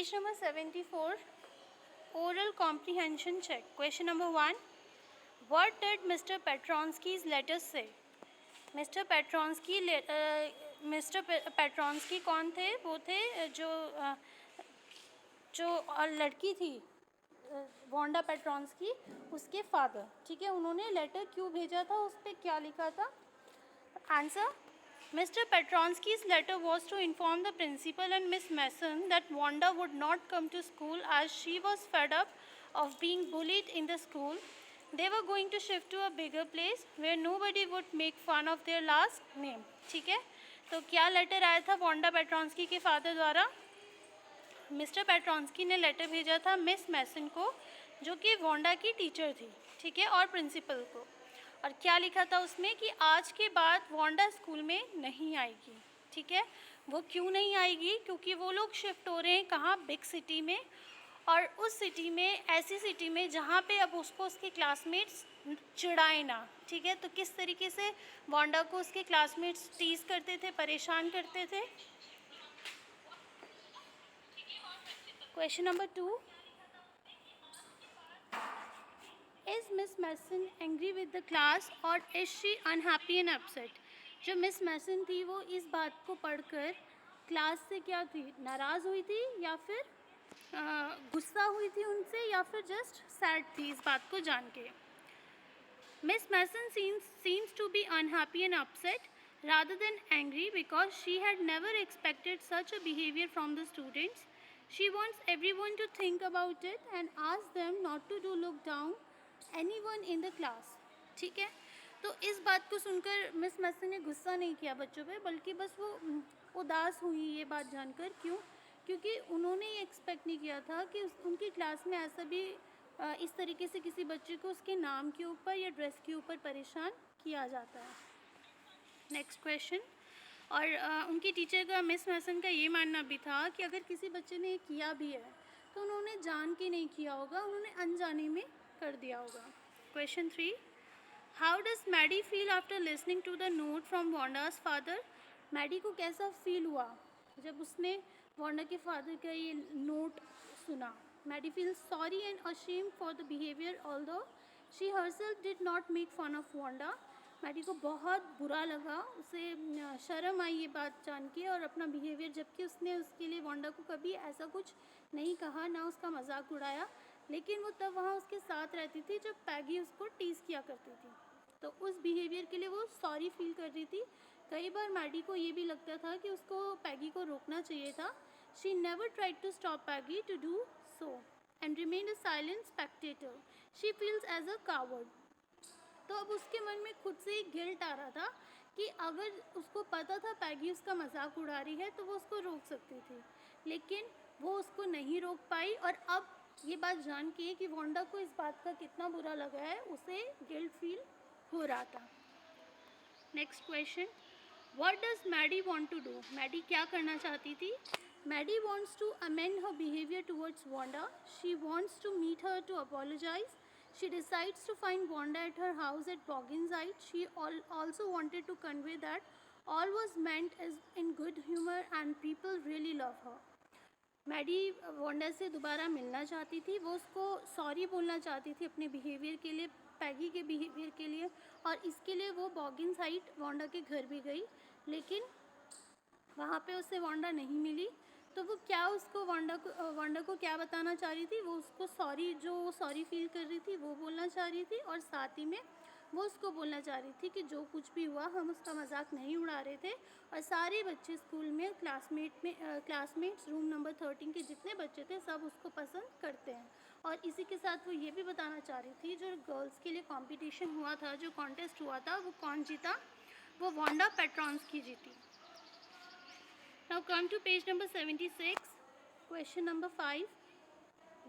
Page number 74, oral comprehension check. Question number 1. What did Mr. Petronsky's letter say? Mr. Petronsky कौन थे? वो थे जो लड़की थी वांडा पेट्रॉन्स्की, उसके फादर. ठीक है, उन्होंने लेटर क्यों भेजा था, उस पर क्या लिखा था? Answer: Mr. Petronsky's letter was to inform the principal and Miss Mason that Wanda would not come to school as she was fed up of being bullied in the school. They were going to shift to a bigger place where nobody would make fun of their last name. ठीक है, तो क्या letter आया था Wanda पेट्रॉन्स्की के father द्वारा? Mister पेट्रॉन्स्की ने letter भेजा था मिस मैसन को, जो कि वांडा की टीचर थी. ठीक है, और प्रिंसिपल को. और क्या लिखा था उसमें कि आज के बाद वांडा स्कूल में नहीं आएगी. ठीक है, वो क्यों नहीं आएगी? क्योंकि वो लोग शिफ्ट हो रहे हैं कहाँ? बिग सिटी में. और उस सिटी में, ऐसी सिटी में जहाँ पे अब उसको उसके क्लासमेट्स चिढ़ाए ना. ठीक है, तो किस तरीके से वांडा को उसके क्लासमेट्स टीज़ करते थे, परेशान करते थे. Question number 2. Is Miss Mason angry with the class or is she unhappy and upset? जो मिस मैसन थी वो इस बात को पढ़कर क्लास से क्या थी? नाराज़ हुई थी, या फिर गुस्सा हुई थी उनसे, या फिर जस्ट सैड थी इस बात को जान के. Miss Mason seems to be unhappy and upset rather than angry because she had never expected such a behavior from the students. She wants everyone to think about it and ask them not to look down anyone in the class. ठीक है, तो इस बात को सुनकर miss मैसन ने गुस्सा नहीं किया बच्चों पे, बल्कि बस वो उदास हुई ये बात जानकर. क्यों? क्योंकि उन्होंने ये एक्सपेक्ट नहीं किया था कि उनकी क्लास में ऐसा भी इस तरीके से किसी बच्चे को उसके नाम के ऊपर या ड्रेस के ऊपर परेशान किया जाता है. Next question. और उनकी टीचर का, मिस मैसन का ये मानना भी था कि अगर किसी बच्चे ने किया भी है तो उन्होंने जान के नहीं किया होगा, उन्होंने अनजाने में कर दिया होगा. Question 3. How does Maddy feel after listening to the note from Wanda's father? Maddy को कैसा फील हुआ जब उसने वांडा के फादर का ये नोट सुना? Maddie feels sorry and ashamed for the behaviour although she herself did not make fun of Wanda. Maddie को बहुत बुरा लगा, उसे शर्म आई ये बात जान के और अपना बिहेवियर, जबकि उसने उसके लिए वांडा को कभी ऐसा कुछ नहीं कहा, ना उसका मजाक उड़ाया. लेकिन वो तब वहाँ उसके साथ रहती थी जब पैगी उसको टीज़ किया करती थी, तो उस बिहेवियर के लिए वो सॉरी फील कर रही थी. कई बार मैडी को ये भी लगता था कि उसको पैगी को रोकना चाहिए था. She never tried to stop Peggy to do so and remained a silent spectator. She feels as a coward. तो अब उसके मन में खुद से ही गिल्ट आ रहा था कि अगर उसको पता था पैगी उसका मजाक उड़ा रही है तो वो उसको रोक सकती थी, लेकिन वो उसको नहीं रोक पाई. और अब ये बात जान के कि वांडा को इस बात का कितना बुरा लगा है, उसे गिल्ट फील हो रहा था. Next question. What does Maddie want to do? Maddie क्या करना चाहती थी? Maddie wants to amend her behaviour towards Wanda. She wants to meet her to apologise. She decides to find Wanda at her house at Bogginside. She also wanted to convey that all was meant as in good humor and people really love her. Maddie Wanda से दोबारा मिलना चाहती थी, वो उसको sorry बोलना चाहती थी अपने बिहेवियर के लिए, पैगी के बिहेवियर के लिए, और इसके लिए वो बॉगिनसाइड वांडा के घर भी गई. लेकिन वहाँ पे उसे वांडा नहीं मिली. तो वो क्या उसको वांडा को क्या बताना चाह रही थी? वो उसको सॉरी, जो वो सॉरी फील कर रही थी वो बोलना चाह रही थी, और साथ ही में वो उसको बोलना चाह रही थी कि जो कुछ भी हुआ हम उसका मजाक नहीं उड़ा रहे थे. और सारे बच्चे स्कूल में क्लासमेट्स रूम नंबर 13 के जितने बच्चे थे सब उसको पसंद करते हैं. और इसी के साथ वो ये भी बताना चाह रही थी जो गर्ल्स के लिए कॉम्पिटिशन हुआ था, जो कॉन्टेस्ट हुआ था, वो कौन जीता? वो वांडा पेट्रॉन्स्की जीती. Now come to page number 76. Question number 5.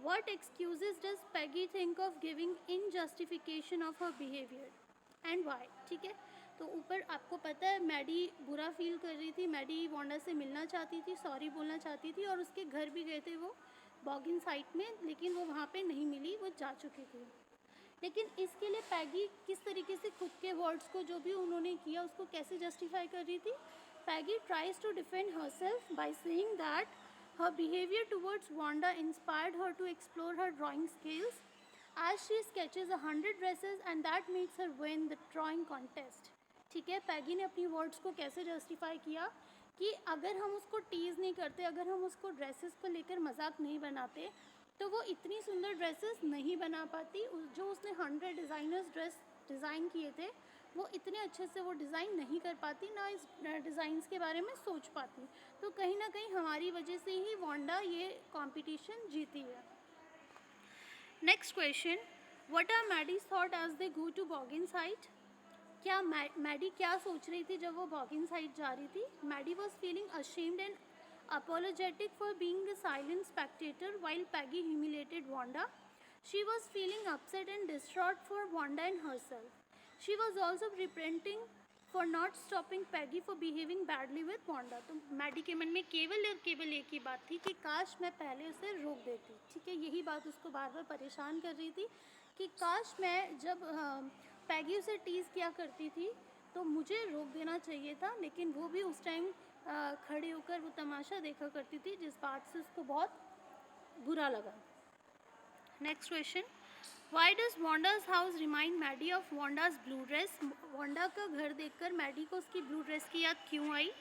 What excuses does Peggy think of giving in justification of her behavior and why? ठीक है, तो ऊपर आपको पता है मैडी बुरा फील कर रही थी, मैडी वांडा से मिलना चाहती थी, सॉरी बोलना चाहती थी, और उसके घर भी गए थे वो बॉगिनसाइड में, लेकिन वो वहाँ पे नहीं मिली, वो जा चुकी थी. लेकिन इसके लिए पैगी किस तरीके से खुद के वर्ड्स को, जो भी उन्होंने किया, उसको कैसे जस्टिफाई कर रही थी? Peggy tries to defend herself by saying that Her behavior towards Wanda inspired her to explore her drawing skills as she sketches 100 dresses and that makes her win the drawing contest. ठीक है, पैगी ने अपनी words को कैसे justify किया कि अगर हम उसको टीज़ नहीं करते, अगर हम उसको ड्रेसेस को लेकर मजाक नहीं बनाते, तो वो इतनी सुंदर ड्रेसेस नहीं बना पाती। जो उसने 100 डिज़ाइनर्स ड्रेस डिज़ाइन किए थे, वो इतने अच्छे से वो डिज़ाइन नहीं कर पाती, ना इस डिज़ाइंस के बारे में सोच पाती। तो कहीं ना कहीं हमारी वजह से ही वांडा ये कंपटीशन जीती है। Next question, what are Maddy's thought as they go to Boggins height? क्या मैडी क्या सोच रही थी जब वो बॉगिन्स हाइट जा रही थी? Maddie was feeling ashamed and apologetic for being a silent spectator while Peggy humiliated Wanda. She was feeling upset and distraught for Wanda and herself. She was also repenting for not stopping Peggy for behaving badly with Wanda. तो Maddie के मन में केवल और केवल एक ही बात थी कि काश मैं पहले उसे रोक देती। ठीक है, यही बात उसको बार बार परेशान कर रही थी कि काश मैं जब पैगी उसे टीज़ किया करती थी तो मुझे रोक देना चाहिए था, लेकिन वो भी उस टाइम खड़े होकर वो तमाशा देखा करती थी, जिस बात से उसको बहुत बुरा लगा। Next question, why does Wanda's house remind Maddy of Wanda's blue dress? Wanda का घर देखकर मैडी को उसकी ब्लू ड्रेस की याद क्यों आई?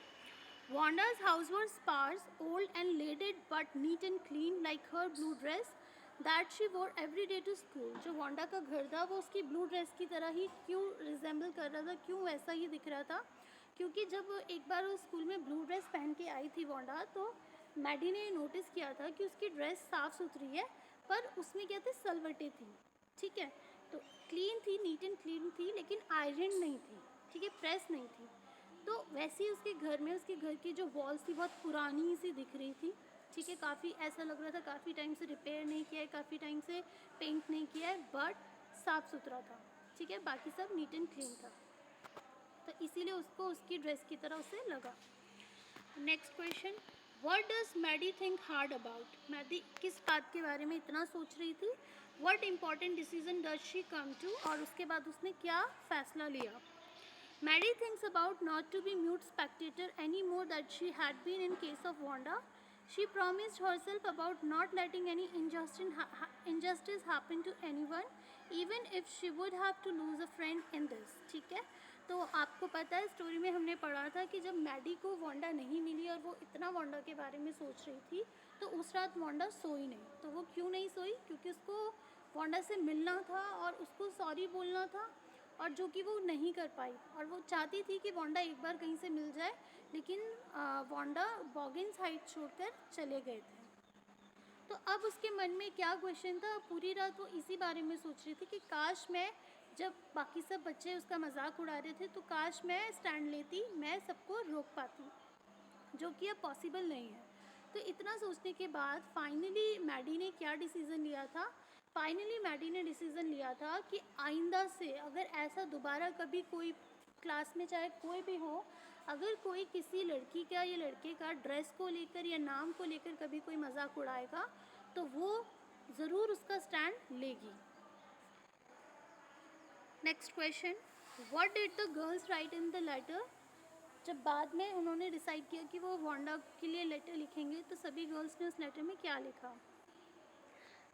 Wanda's house were sparse, old and leaded but neat and clean like her blue dress that she wore every day to school. जो वांडा का घर था वो उसकी ब्लू ड्रेस की तरह ही क्यों रिजेंबल कर रहा था, क्यों वैसा ही दिख रहा था? क्योंकि जब एक बार वो स्कूल में ब्लू ड्रेस पहन के आई थी वांडा, तो मैडी ने नोटिस किया था कि उसकी ड्रेस साफ़ सुथरी है पर उसमें क्या थे, सलवटें थी। ठीक है, तो क्लीन थी, नीट एंड क्लीन थी, लेकिन आयरन नहीं थी। ठीक है, प्रेस नहीं थी। तो वैसे ही उसके घर में, उसके घर की जो वॉल्स थी बहुत पुरानी सी दिख रही थी। ठीक है, काफ़ी ऐसा लग रहा था काफ़ी टाइम से रिपेयर नहीं किया है, काफ़ी टाइम से पेंट नहीं किया है, बट साफ़ सुथरा था। ठीक है, बाकी सब नीट एंड क्लीन था, तो इसीलिए उसको उसकी ड्रेस की तरह उसे लगा। Next question, what does Maddie think hard about? Maddie किस बात के बारे में इतना सोच रही थी? What important decision does she come to? और उसके बाद उसने क्या फैसला लिया? Maddie thinks about not to be mute spectator any more that she had been in case of Wanda. She promised herself about not letting any injustice happen to anyone, even if she would have to lose a friend in this. ठीक है, तो आपको पता है story में हमने पढ़ा था कि जब मैडी को वांडा नहीं मिली और वो इतना वांडा के बारे में सोच रही थी, तो उस रात वांडा सोई नहीं। तो वो क्यों नहीं सोई? क्योंकि उसको वांडा से मिलना था और उसको सॉरी बोलना था, और जो कि वो नहीं कर पाई। और वो चाहती थी कि वांडा एक बार कहीं से मिल जाए, लेकिन वांडा बॉगिन्स हाइट छोड़कर चले गए थे। तो अब उसके मन में क्या क्वेश्चन था? पूरी रात वो इसी बारे में सोच रही थी कि काश मैं, जब बाकी सब बच्चे उसका मजाक उड़ा रहे थे, तो काश मैं स्टैंड लेती, मैं सबको रोक पाती, जो कि अब पॉसिबल नहीं है। तो इतना सोचने के बाद फाइनली मैडी ने क्या डिसीज़न लिया था? फाइनली मैडी ने डिसीज़न लिया था कि आइंदा से अगर ऐसा दोबारा कभी कोई क्लास में, चाहे कोई भी हो, अगर कोई किसी लड़की का या लड़के का ड्रेस को लेकर या नाम को लेकर कभी कोई मजाक उड़ाएगा, तो वो ज़रूर उसका स्टैंड लेगी। Next question, what did the girls write in the letter? जब बाद में उन्होंने डिसाइड किया कि वो वांडा के लिए लेटर लिखेंगे, तो सभी गर्ल्स ने उस लेटर में क्या लिखा?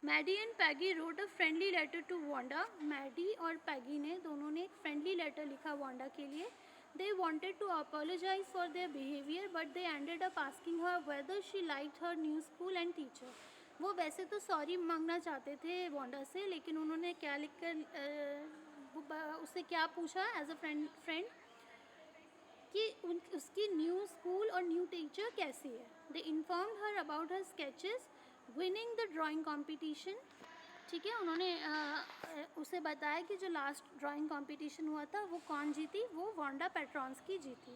Maddie and Peggy wrote a friendly letter to Wanda. Maddie और पैगी ने दोनों ने एक फ्रेंडली लेटर लिखा वांडा के लिए. They wanted to apologize for their behavior, but they ended up asking her whether she liked her new school and teacher. वो वैसे तो सॉरी मांगना चाहते थे वांडा से, लेकिन उन्होंने क्या लिखकर उससे क्या पूछा एज अ फ्रेंड कि उसकी न्यू स्कूल और न्यू टीचर कैसी है. They informed her about her sketches winning the drawing competition. ठीक है, उन्होंने उसे बताया कि जो लास्ट ड्राइंग कंपटीशन हुआ था वो कौन जीती, वो वांडा पेट्रॉन्स्की जीती.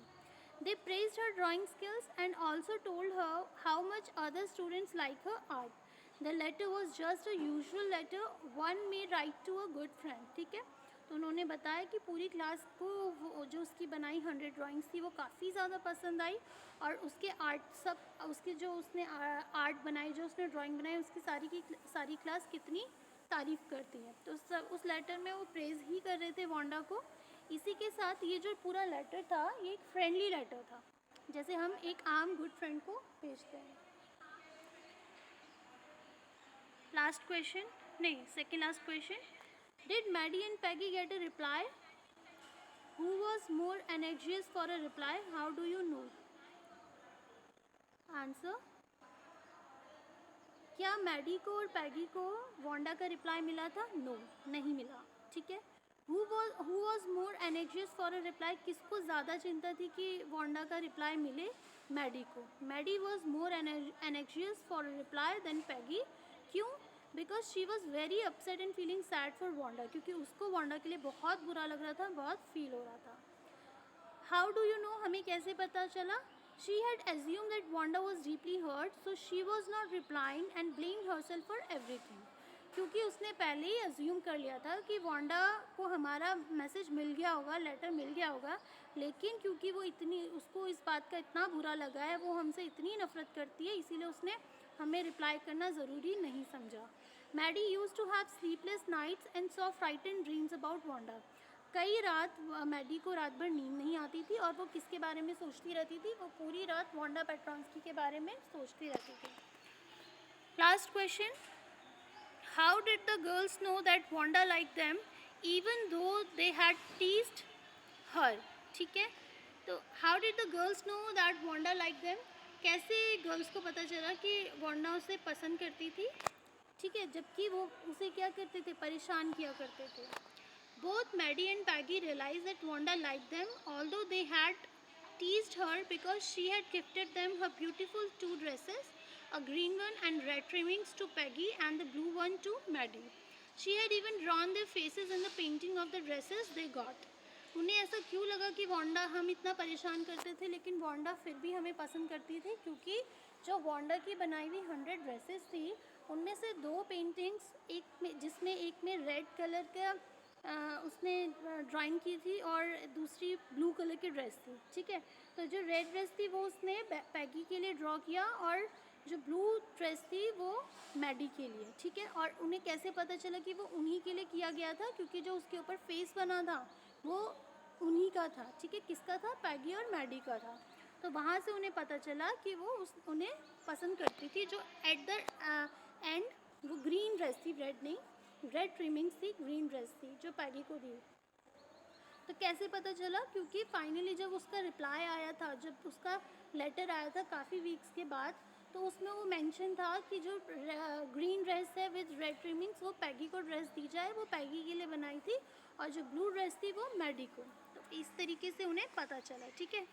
They praised her drawing skills and also told her how much other students like her art. The letter was just a usual letter one may write to a good friend. ठीक है, तो उन्होंने बताया कि पूरी class को जो उसकी बनाई 100 ड्राइंग्स थी वो काफ़ी ज़्यादा पसंद आई, और उसके आर्ट सब, उसकी जो उसने आर्ट बनाई, जो उसने ड्राइंग बनाई, उसकी सारी क्लास कितनी तारीफ़ करती है. तो उस लेटर में वो प्रेज़ ही कर रहे थे वांडा को. इसी के साथ ये जो पूरा लेटर था ये एक फ्रेंडली लेटर था, जैसे हम एक आम गुड फ्रेंड को भेजते हैं. लास्ट क्वेश्चन, नहीं second last question, did Maddy and Peggy get a reply? Who was more anxious for a reply? How do you know? Answer, क्या मैडी को और पैगी को वांडा का रिप्लाई मिला था? नो, नहीं मिला। ठीक है, who was more anxious for a reply, किसको ज़्यादा चिंता थी कि वांडा का रिप्लाई मिले? मैडी को। Maddy was more anxious for a reply than Peggy. क्यों? Because she was very upset and feeling sad for Wanda, क्योंकि उसको वांडा के लिए बहुत बुरा लग रहा था, बहुत फील हो रहा था। हाउ डू यू नो, हमें कैसे पता चला? She had assumed that Wanda was deeply hurt, so she was not replying and blamed herself for everything. क्योंकि उसने पहले ही अज्यूम कर लिया था कि वांडा को हमारा मैसेज मिल गया होगा, लेटर मिल गया होगा, लेकिन क्योंकि वो इतनी, उसको इस बात का इतना बुरा लगा है, वो हमसे इतनी नफरत करती है, इसीलिए उसने हमें रिप्लाई करना ज़रूरी नहीं समझा। Maddie used to have sleepless nights and saw frightened dreams about Wanda. कई रात मैडी को रात भर नींद नहीं आती थी और वो किसके बारे में सोचती रहती थी? वो पूरी रात वांडा पेट्रॉन्स्की के बारे में सोचती रहती थी। Last question, how did the girls know that Wanda like them even though they had teased her? ठीक है, तो how did the girls know that Wanda like them, कैसे गर्ल्स को पता चला कि वांडा उसे पसंद करती थी? ठीक है, जबकि वो उसे क्या करते थे? परेशान किया करते थे। Both Maddie and Peggy realized that Wanda liked them, although they had teased her because she had gifted them her beautiful 2 dresses, a green one and red trimmings to Peggy and the blue one to Maddie. She had even drawn their faces in the painting of the dresses they got. उन्हें ऐसा क्यों लगा कि Wanda, हम इतना परेशान करते थे लेकिन वांडा फिर भी हमें पसंद करती थी? क्योंकि जो वांडा की बनाई हुई 100 ड्रेसेस थी, उनमें से 2 पेंटिंग्स, एक में, जिसमें एक में रेड कलर का उसने ड्राइंग की थी और दूसरी ब्लू कलर की ड्रेस थी। ठीक है, तो जो रेड ड्रेस थी वो उसने पैगी के लिए ड्रॉ किया और जो ब्लू ड्रेस थी वो मैडी के लिए। ठीक है, और उन्हें कैसे पता चला कि वो उन्हीं के लिए किया गया था? क्योंकि जो उसके ऊपर फेस बना था वो उन्हीं का था। ठीक है, किसका था? पैगी और मैडी का था। तो वहाँ से उन्हें पता चला कि वो उन्हें पसंद करती थी। जो एट द एंड वो ग्रीन ड्रेस थी, रेड नहीं, रेड ट्रिमिंग्स थी, ग्रीन ड्रेस थी जो पैगी को दी। तो कैसे पता चला? क्योंकि फाइनली जब उसका रिप्लाई आया था, जब उसका लेटर आया था काफ़ी वीक्स के बाद, तो उसमें वो मेंशन था कि जो ग्रीन ड्रेस है विद रेड ट्रिमिंग्स वो पैगी को ड्रेस दी जाए, वो पैगी के लिए बनाई थी, और जो ब्लू ड्रेस थी वो मैडी को। तो इस तरीके से उन्हें पता चला। ठीक है।